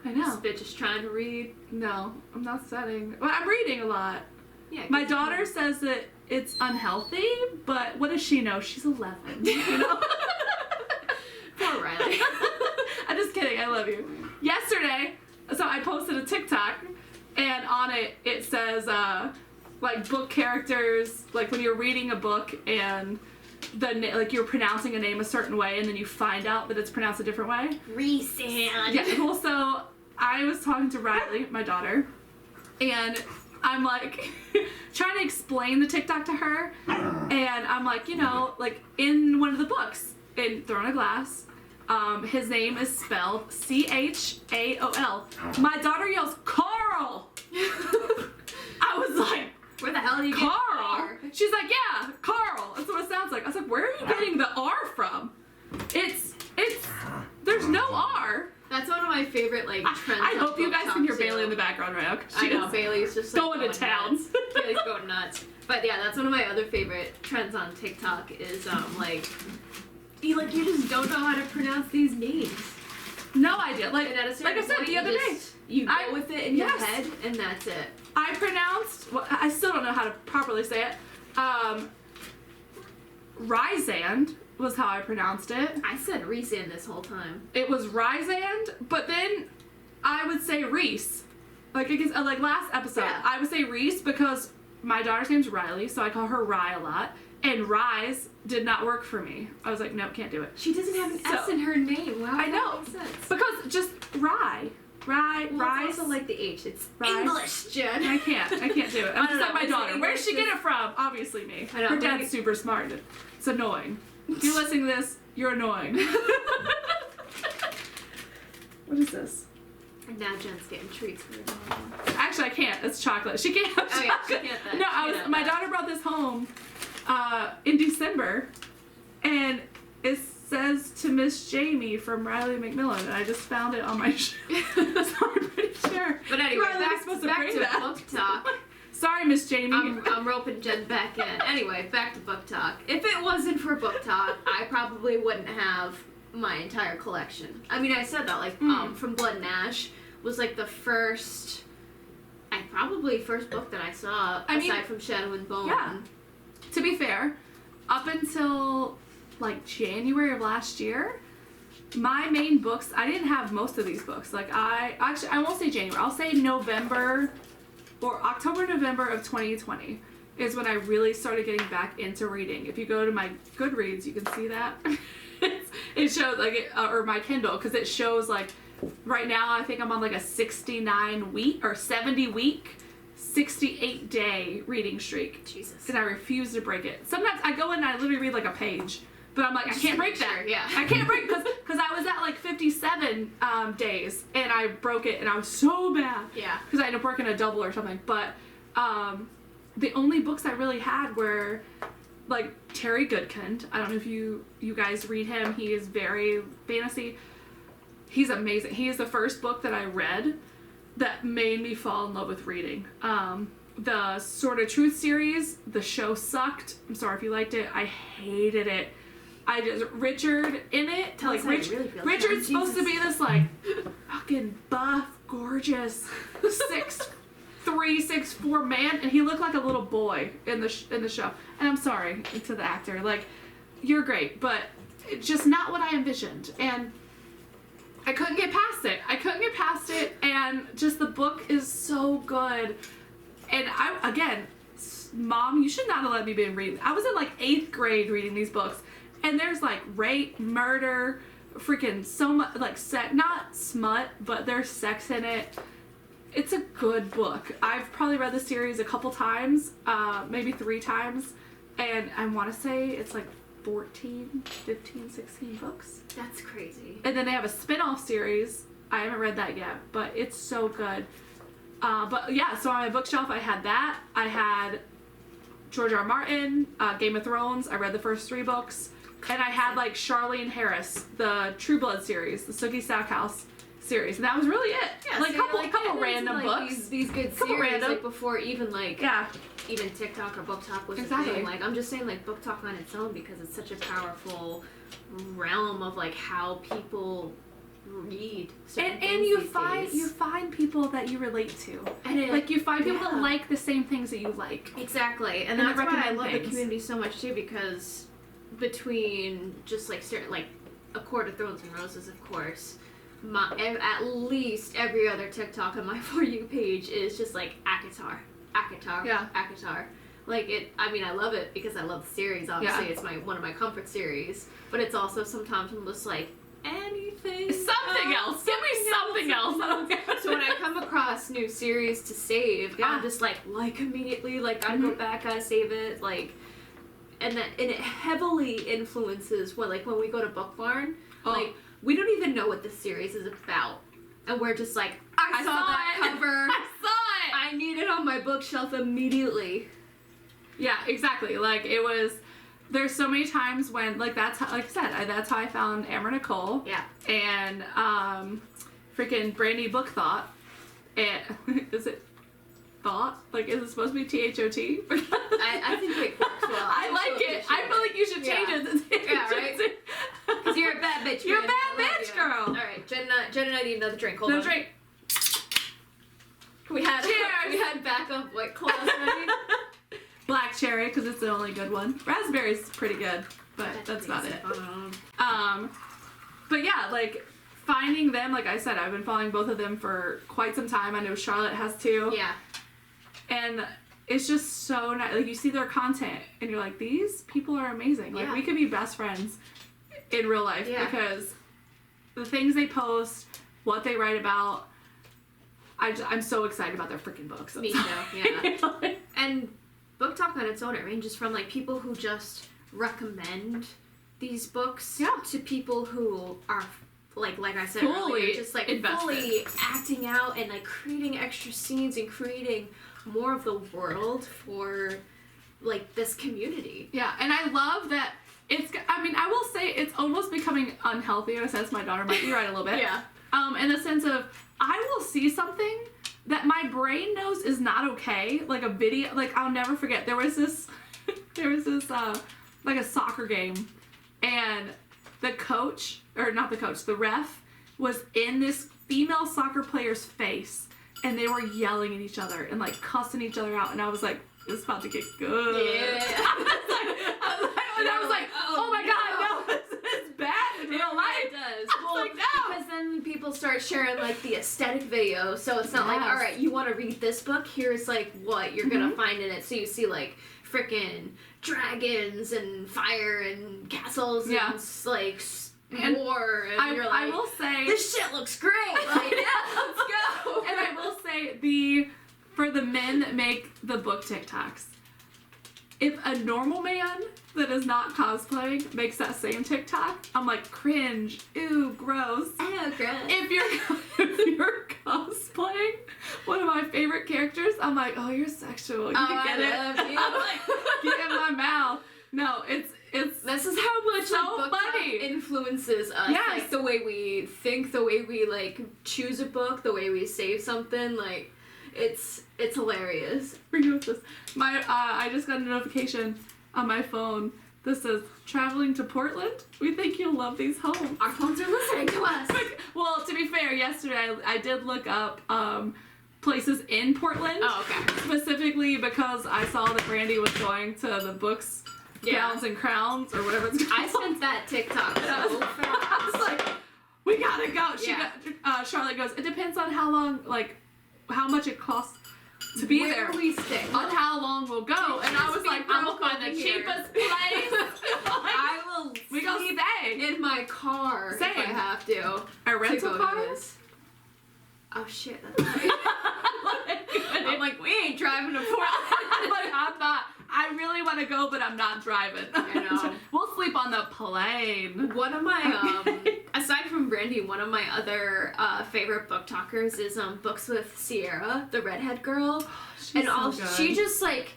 I know. This bitch is trying to read. No, I'm not studying. Well, I'm reading a lot. Yeah. My daughter says that it's unhealthy, but what does she know? She's 11. You know? Poor Riley. I'm just kidding. I love you. Yesterday, so I posted a TikTok, and on it says like book characters, like when you're reading a book and like you're pronouncing a name a certain way, and then you find out that it's pronounced a different way. Resand. Yeah. Well, so I was talking to Riley, my daughter, and I'm like trying to explain the TikTok to her, and I'm like, you know, like in one of the books, in Throne of Glass, his name is spelled Chaol. My daughter yells Carl. I was like, where the hell do you Carl? get R? She's like, yeah, Carl. That's what it sounds like. I was like, where are you getting the R from? There's no R. That's one of my favorite, like, trends. I hope you guys can hear too. Bailey in the background right now. I know, Bailey's just like, going to town. Nuts. Bailey's going nuts. But yeah, that's one of my other favorite trends on TikTok is, like you just don't know how to pronounce these names. No idea. Like And at a certain I said point, the other day. You go with it in your head, and that's it. I pronounced, well, I still don't know how to properly say it. Rysand was how I pronounced it. I said Resand this whole time. It was Rysand, but then I would say Reese. Like last episode, Yeah. I would say Reese because my daughter's name's Riley, so I call her Rye a lot. And Rise did not work for me. I was like, nope, can't do it. She doesn't have an S in her name. Wow, I know. that makes sense. Because just Rye. Rise. It's also like the H. It's Rise. English, Jen. I can't do it. I'm just like my daughter. Where did she get it from? Obviously me. I know, Her dad's super smart. It's annoying. If you're listening to this, you're annoying. What is this? And now Jen's getting treats for her dog. Actually, I can't. It's chocolate. She can't have chocolate. Oh, yeah, she can't that. My daughter brought this home in December, and it says to Miss Jamie from Riley McMillan, and I just found it on my shelf. So I'm pretty sure. But anyway, Riley was supposed to back bring to that. book talk. Sorry, Miss Jamie. I'm roping Jen back in. Anyway, back to book talk. If it wasn't for book talk, I probably wouldn't have my entire collection. I mean, I said that, like, From Blood and Ash was, like, the first book that I saw, aside from Shadow and Bone. Yeah. To be fair, up until, like, January of last year, my main books, I didn't have most of these books. Like, I won't say January. I'll say November or October, November of 2020 is when I really started getting back into reading. If you go to my Goodreads, you can see that. It shows, like, or my Kindle, because it shows, like, right now I think I'm on, like, a 69-week or 70-week, 68-day reading streak. Jesus. And I refuse to break it. Sometimes I go in and I literally read, like, a page. But I'm like, I can't break that. Sure, yeah. I can't break because I was at, like, 57 days, and I broke it, and I was so mad. Yeah. Because I ended up working a double or something. But the only books I really had were, like, Terry Goodkind. I don't know if you guys read him. He is very fantasy. He's amazing. He is the first book that I read that made me fall in love with reading. The Sword of Truth series, the show sucked. I'm sorry if you liked it. I hated it. Richard in it, Tell us how you really feel. Richard's supposed to Jesus. be this, like, fucking buff, gorgeous, 6'3", 6'4" man, and he looked like a little boy in the show. And I'm sorry to the actor, like, you're great, but it's just not what I envisioned. And I couldn't get past it. And just the book is so good. And Mom, you should not have let me be reading. I was in, like, 8th grade reading these books. And there's, like, rape, murder, freaking so much, like, not smut, but there's sex in it. It's a good book. I've probably read the series a couple times, maybe 3 times. And I want to say it's, like, 14, 15, 16 books. That's crazy. And then they have a spin-off series. I haven't read that yet, but it's so good. But yeah, so on my bookshelf I had that. I had George R. R. Martin, Game of Thrones. I read the first 3 books. And I had, like, Charlene Harris, the True Blood series, the Sookie Stackhouse series. And that was really it. Yeah, like, so couple random books. These good Couple series, random. like, before even, like, Yeah. even TikTok or BookTok was Exactly. a thing. Like, I'm just saying, like, BookTok on its own, because it's such a powerful realm of, like, how people read certain And things you these days. find people that you relate to. And it, Like, you find people yeah. that like the same things that you like. Exactly, and And that's they why I recommend love the things. community so much too, because between just, like, certain, like, A Court of Thorns and Roses, of course, at least every other TikTok on my For You page is just, like, ACOTAR. Yeah. ACOTAR. Like, I mean, I love it because I love the series, obviously. Yeah. It's one of my comfort series, but it's also sometimes I'm just like, anything Something else. Give me something else. I don't care. So when I come across new series to save, Yeah. I'm just like immediately, like, gotta go back, gotta save it, like, and it heavily influences when we go to Book Barn, like, we don't even know what the series is about, and we're just like, I saw that cover, I saw it. I need it on my bookshelf immediately. Yeah, exactly. Like, it was. There's so many times when, like, that's how, like I said, that's how I found Amber Nicole. Yeah. And freaking Brandy Book Thought. And is it thought? Like, is it supposed to be THOT? I think it works well. I like it. I feel like you should change it to THOT. Yeah, right? Because you're a bad bitch. You're a man. bad I love bitch, you. girl. All right, Jen and I need another drink. Hold No on. drink. We had Cheers. We had backup White Claws ready. Black cherry, because it's the only good one. Raspberry's pretty good, but that's about it. But yeah, like, finding them, like I said, I've been following both of them for quite some time. I know Charlotte has too. Yeah. And it's just so nice. Like, you see their content, and you're like, these people are amazing. Like, Yeah. we could be best friends in real life, Yeah. because the things they post, what they write about, I'm so excited about their freaking books. Me too, yeah. And BookTok on its own, it ranges from, like, people who just recommend these books to people who are, like I said Fully earlier, just, like, invested. fully acting out and, like, creating extra scenes and creating more of the world for, like, this community. Yeah, and I love that I will say it's almost becoming unhealthy in a sense. My daughter might be right a little bit. Yeah. In the sense of, I will see something that my brain knows is not okay, like a video, like I'll never forget, there was this, like a soccer game, and the ref was in this female soccer player's face, and they were yelling at each other and like cussing each other out, and I was like, it's about to get good. Yeah. I was like, oh my god, no, it's bad in real life. It does. Well, like, no. Because then people start sharing like the aesthetic video, so it's not like, Yes. all right, you want to read this book? Here's like what you're gonna find in it. So you see like freaking dragons and fire and castles and like and war, and you're like, I will say, this shit looks great. Like, yeah, let's go. and I will say for the men that make the book TikToks, if a normal man that is not cosplaying makes that same TikTok, I'm like, cringe, ew, gross. Oh, gross. If you're cosplaying one of my favorite characters, I'm like, oh, you're sexual. You can get it. Love you. I'm like, get in my mouth. No, it's This is how much so like, BookTok funny. influences us. Yes. Like the way we think, the way we like choose a book, the way we save something. Like it's hilarious. I just got a notification on my phone that says, traveling to Portland? We think you'll love these homes. Our phones are listening to us. Well, to be fair, yesterday I did look up places in Portland. Oh, okay. Specifically because I saw that Brandy was going to the Books, Gowns, and Crowns, or whatever it's called. I sent that TikTok so fast. I was like, we gotta go. Charlotte goes, it depends on how long, like, how much it costs to be Where there. we stay. On how long we'll go. And I was like, I'm I'll find the here. cheapest place. I will We go sleep stay. in my car Same. if I have to. A rental go car? to this. Oh shit, that's right. I'm like, we ain't driving to Portland. I really want to go, but I'm not driving. I know. We'll sleep on the plane. One of my, aside from Brandy, one of my other favorite book talkers is Books with Sierra, the redhead girl. She's so good. She just like,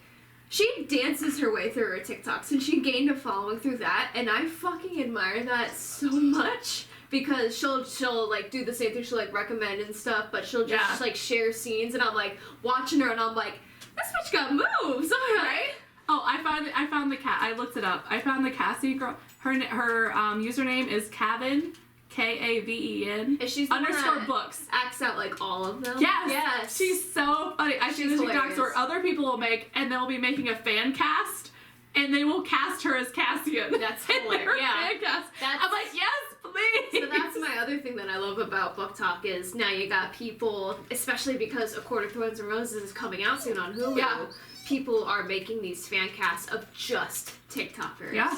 she dances her way through her TikToks, and she gained a following through that, and I fucking admire that so much. Because she'll like do the same thing, she'll like recommend and stuff, but she'll just like share scenes, and I'm like watching her and I'm like, this bitch got moves, alright? Oh, I found the cat. I looked it up. I found the Cassie girl. Her username is Kaven, Kaven. Is she _ books. Acts out like all of them? Yes. Yes. She's so funny. I see the TikToks hilarious. where other people will make, and they'll be making a fan cast, and they will cast her as Cassian. That's in hilarious. their Yeah. fan cast. That's- I'm like, yes, please. So that's my other thing that I love about BookTok is now you got people, especially because A Court of Thorns and Roses is coming out soon on Hulu. Yeah. People are making these fan casts of just TikTokers. Yeah.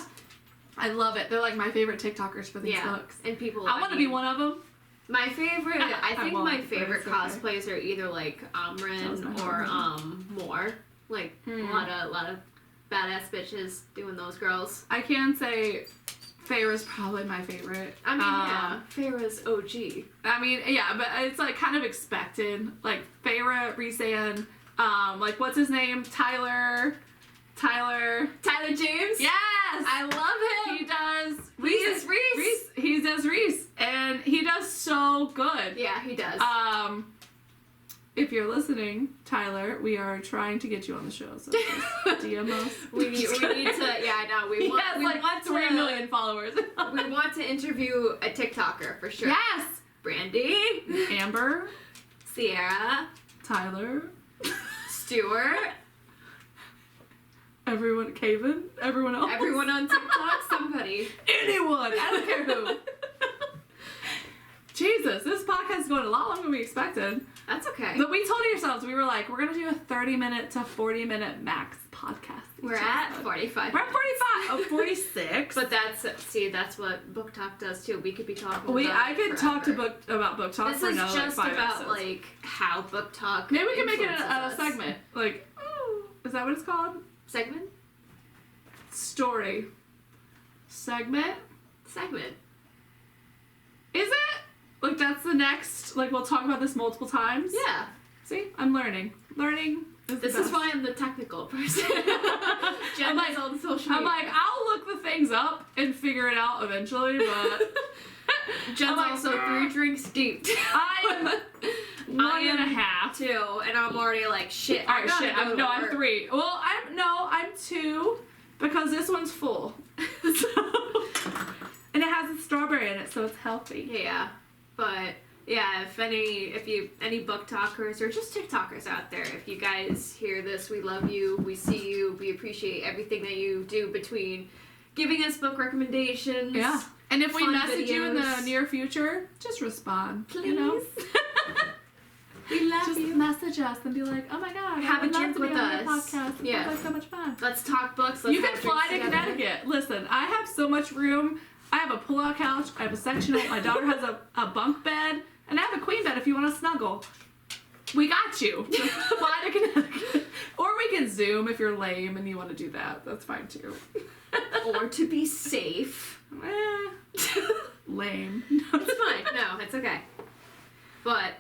I love it. They're like my favorite TikTokers for these books. And people. I want to be one of them. My favorite. I think won't, my but favorite it's okay. cosplays are either like That was Amrin my or favorite. Moore. Like a lot of badass bitches doing those girls. I can say Feyre's probably my favorite. I mean, yeah, Feyre's OG. I mean, yeah, but it's like kind of expected. Like Feyre, Rhysand, like what's his name? Tyler James. Yes, I love him. he does. Reese. He does Reese, and he does so good. Yeah, he does. If you're listening, Tyler, we are trying to get you on the show. So just DM us. we need to. Yeah, I know. We want 3 million followers. We want to interview a TikToker for sure. Yes. Brandy, Amber, Sierra, Tyler, Stuart, everyone, Kaven, everyone else. everyone on TikTok, somebody. Anyone. I don't care who. Jesus, this podcast is going a lot longer than we expected. That's okay. But we told ourselves, we were like, we're going to do a 30-minute to 40-minute max podcast. We're at 45. We're at 45. Oh, 46. But that's what BookTok does too. We could be talking. I could talk forever. about BookTok This for is another just 5 about episodes. like how BookTok. Maybe we can make it influences a us. segment. Like, is that what it's called? Segment. Story. Segment? Is it? Like, that's the next, like, we'll talk about this multiple times? Yeah. See? I'm learning. This is why I'm the technical person. Jen like- is on social media. I'm like, I'll look the things up and figure it out eventually, but Jen's I'm like, also 3 drinks deep. I am one and a half. 2, and I'm already like, shit. Alright, shit. Go to I'm work. 3. Well, I'm 2 because this one's full. And it has a strawberry in it, so it's healthy. Yeah, but yeah, if any book talkers or just TikTokers out there, if you guys hear this, we love you, we see you, we appreciate everything that you do between giving us book recommendations. Yeah. And if we fun message you in the videos. near future, just respond. Please. You know? We love Just you. message us and be like, oh my god, Have I would a love drink to be with on your us. podcast. It Yeah. sounds like so much fun. Let's talk books. Let's You can have fly to drinks together. Connecticut. Listen, I have so much room. I have a pull-out couch. I have a sectional. My daughter has a bunk bed. And I have a queen bed if you want to snuggle. We got you. Just fly to Connecticut. Or we can Zoom if you're lame and you want to do that. That's fine too. Or to be safe. Lame. It's fine. No, it's okay. But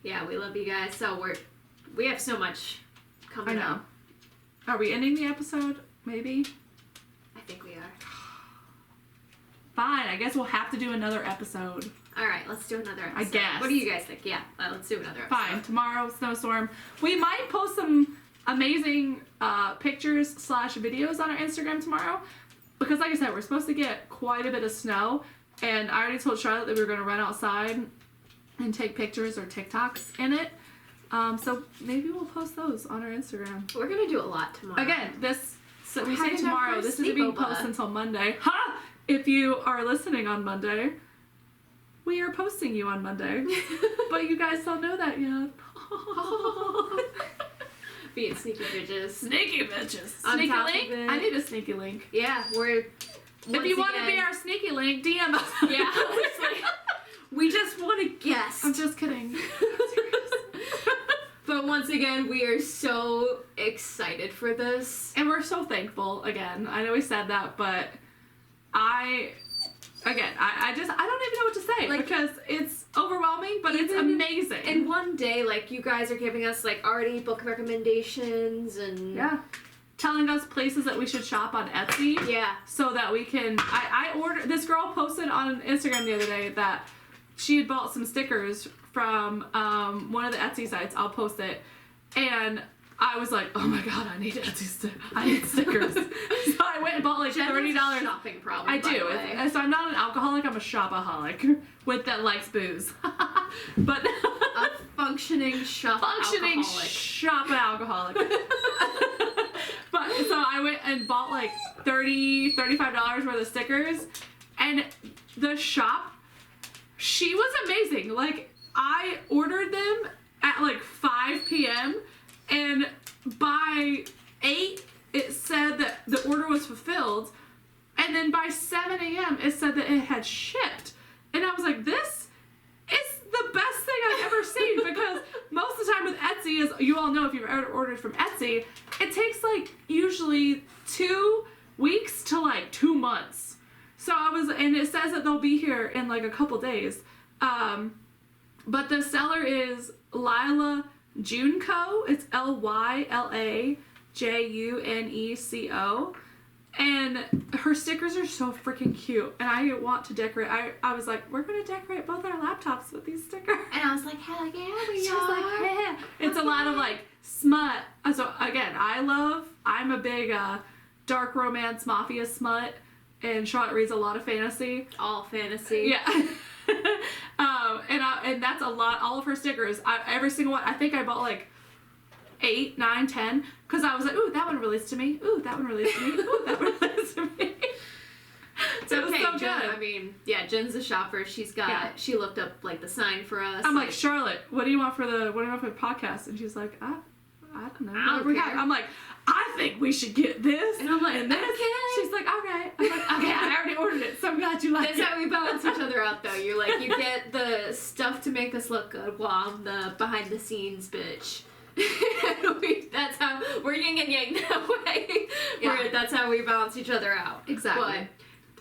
yeah, we love you guys. So we have so much I coming know. up. Are we ending the episode? Maybe? I think we are. Fine. I guess we'll have to do another episode. All right, let's do another episode. I guess. What do you guys think? Yeah, let's do another episode. Fine. Tomorrow, snowstorm. We might post some amazing pictures / videos on our Instagram tomorrow. Because like I said, we're supposed to get quite a bit of snow. And I already told Charlotte that we were going to run outside and take pictures or TikToks in it. So maybe we'll post those on our Instagram. We're gonna do a lot tomorrow. Again, so we say having our tomorrow. first This isn't being sleepover. posted until Monday. Ha! If you are listening on Monday, we are posting you on Monday. But you guys don't know that yet. Being sneaky bitches. Sneaky bitches. On Sneaky top of link? it. I need a sneaky link. Yeah, we're. If you want to be our sneaky link, DM us. Yeah, honestly. We just want to guess. I'm just kidding. But once again, we are so excited for this. And we're so thankful, again. I know we said that, but I don't even know what to say. Like, because it's overwhelming, but it's even amazing. And one day, like, you guys are giving us, like, already book recommendations and... yeah. Telling us places that we should shop on Etsy. Yeah. So that we can... I ordered... This girl posted on Instagram the other day that she had bought some stickers from one of the Etsy sites. I'll post it. And I was like, oh my god, I need I need stickers. So I went and bought like Jen has $30. a shopping problem, I by do. the way. So I'm not an alcoholic, I'm a shopaholic that likes booze. But A functioning shop functioning alcoholic. shop alcoholic. But so I went and bought like $35 worth of stickers, and the shop, she was amazing. Like, I ordered them at like 5 p.m. and by 8 it said that the order was fulfilled, and then by 7 a.m. it said that it had shipped. And I was like, this is the best thing I've ever seen, because most of the time with Etsy, as you all know if you've ever ordered from Etsy, it takes like usually 2 weeks to like 2 months. So and it says that they'll be here in like a couple days. But the seller is Lila Juneco. It's LYLAJUNECO. And her stickers are so freaking cute, and I want to decorate. I was like, we're gonna decorate both our laptops with these stickers. And I was like, hell yeah, we She are. was like, yeah. It's a lot of like smut. So again, I'm a big dark romance mafia smut, and Charlotte reads a lot of fantasy. All fantasy. Yeah. And that's a lot. All of her stickers, every single one. I think I bought like 8, 9, 10, because I was like, ooh, that one relates to me. Ooh, that one relates to me. Ooh, that one relates to me. It's It was okay, so Jen. good. I mean, yeah, Jen's a shopper. She looked up like the sign for us. I'm like, Charlotte, what do you want for the podcast? And she's like, I don't know. I don't Whatever we care. have. I'm like, I think we should get this. And I'm like, and this. okay. She's like, all right. I'm like, okay, I already ordered it, so I'm glad you like That's it. how we balance each other out, though. You're like, you get the stuff to make us look good, while I'm the behind the scenes bitch. That's how we're yin and yang that way. Yeah. That's how we balance each other out. Exactly.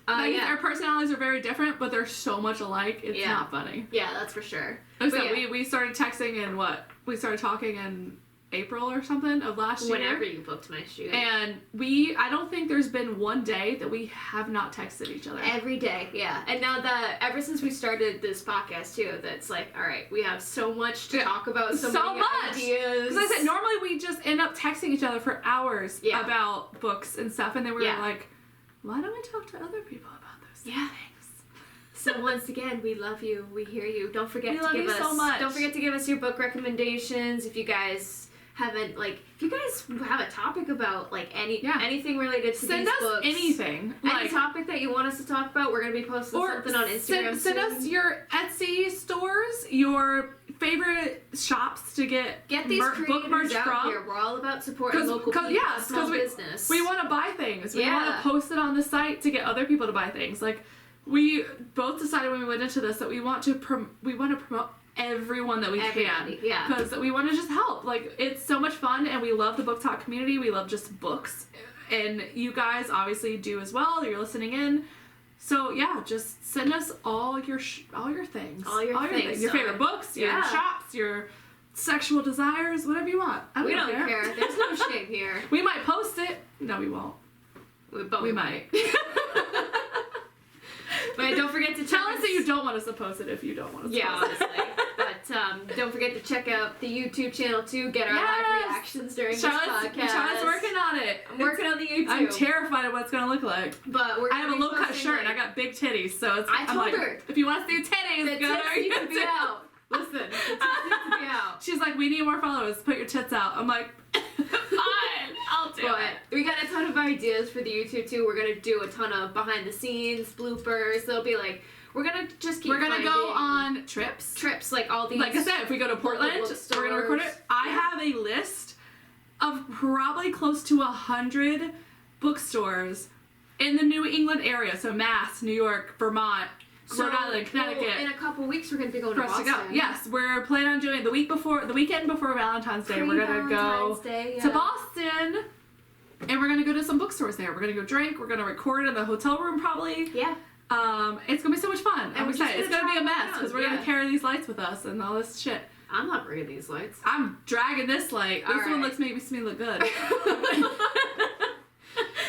But Like, yeah, our personalities are very different, but they're so much alike. It's Yeah. not funny. yeah, that's for sure. So But yeah. we started texting and we started talking, and April or something of last year. Whenever you booked my shoot. And I don't think there's been one day that we have not texted each other. Every day, yeah. And now ever since we started this podcast too, that's like, all right, we have so much to talk about, so many ideas. Because I said, normally we just end up texting each other for hours about books and stuff, and then we're like, why don't we talk to other people about those things? So once again, we love you. We hear you. Don't forget to give us so much. Don't forget to give us your book recommendations. If you guys haven't, if you guys have a topic about anything related to send these us books, anything, any topic that you want us to talk about, we're gonna be posting something on Instagram. Send us your Etsy stores, your favorite shops to get these book merch out from. here. We're all about supporting local people, small business. We want to buy things. We want to post it on the site to get other people to buy things. We both decided when we went into this that we want to promote everyone that we can. Because we want to just help. It's so much fun, and we love the BookTok community. We love just books, and you guys obviously do as well. You're listening in, so just send us all your things, all your things, your favorite books, your shops, your sexual desires, whatever you want. We don't care. There's no shame here. We might post it. No, we won't. But we might. But don't forget to tell us that you don't want us to post it if you don't want us to post it. Honestly. But don't forget to check out the YouTube channel too. Get our live reactions during this podcast. Charlotte's working on it. I'm working on the YouTube. I'm terrified of what it's gonna look like. But I have a low cut shirt and I got big titties, so I told her, if you want to see titties, the go to our tits need to YouTube. be out. Listen, the tits need to be out. She's like, we need more followers. Put your tits out. I'm like, fine, I'll do it. We got a ton of ideas for the YouTube too. We're gonna do a ton of behind the scenes bloopers. They'll be we're gonna just keep. We're gonna go on trips. All these. Like I said, if we go to Portland, we're gonna record it. I have a list of probably close to 100 bookstores in the New England area. So Mass, New York, Vermont, Rhode Island, Connecticut. In a couple weeks, we're gonna be going to Boston. Yes, we're planning on doing the weekend before Valentine's Day. We're gonna go to Boston, and we're gonna go to some bookstores there. We're gonna go drink. We're gonna record in the hotel room probably. Yeah. It's gonna be so much fun. I'm excited. It's gonna be a mess because we're gonna carry these lights with us and all this shit. I'm not bringing these lights. I'm dragging this light. This one makes me look good.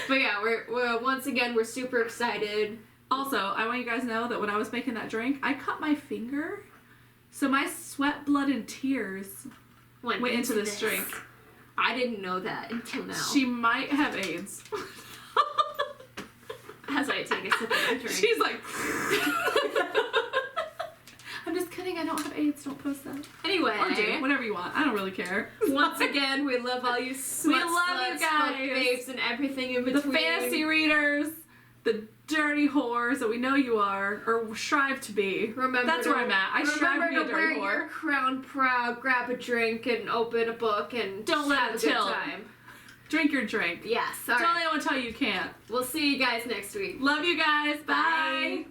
But yeah, we're once again we're super excited. Also, I want you guys to know that when I was making that drink, I cut my finger, so my sweat, blood, and tears went into this drink. I didn't know that until now. She might have AIDS. As I take a sip of my drink. She's like, I'm just kidding, I don't have AIDS, don't post that. Anyway. Or do, whatever you want, I don't really care. Once again, we love all you we love you guys. Babes and everything in between. The fantasy readers, the dirty whores that we know you are, or strive to be. That's where I'm at. I strive to be a dirty wear whore. Your crown proud, grab a drink and open a book and don't let it tilt. Time. Drink your drink. Yes. Don't let anyone tell you you can't. We'll see you guys next week. Love you guys. Bye.